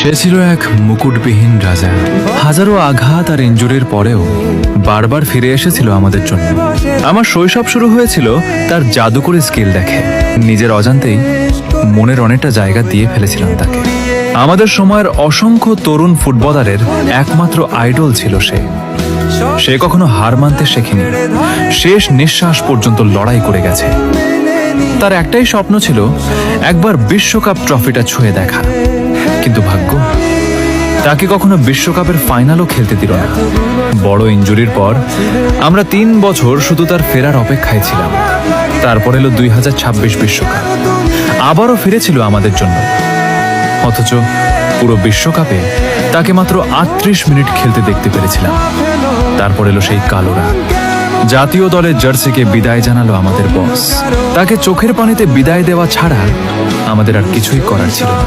সে ছিল এক মুকুটবিহীন রাজা। হাজারো আঘাত আর ইনজুরির পরেও বারবার ফিরে এসেছিল আমাদের জন্য। আমার শৈশব শুরু হয়েছিল তার জাদুকরী স্কিল দেখে। নিজের অজান্তেই মনের অনেকটা জায়গা দিয়ে ফেলেছিলাম তাকে। আমাদের সময়ের অসংখ্য তরুণ ফুটবলারের একমাত্র আইডল ছিল সে। সে কখনো হার মানতে শেখেনি, শেষ নিঃশ্বাস পর্যন্ত লড়াই করে গেছে। তার একটাই স্বপ্ন ছিল একবার বিশ্বকাপ ট্রফিটা ছুঁয়ে দেখা, কিন্তু ভাগ্য তাকে কখনো বিশ্বকাপের ফাইনালও খেলতে দিল না। বড় ইনজুরির পর আমরা 3 বছর শুধু তার ফেরার অপেক্ষায় ছিলাম। তারপর এলো 2026 বিশ্বকাপ, আবারও ফিরেছিল আমাদের জন্য। অথচ পুরো বিশ্বকাপে তাকে মাত্র 38 মিনিট খেলতে দেখতে পেরেছিলাম। তারপর এলো সেই কালো রাত। জাতীয় দলের জার্সিকে বিদায় জানালো আমাদের বস। তাকে চোখের পানিতে বিদায় দেওয়া ছাড়া আমাদের আর কিছুই করার ছিল না।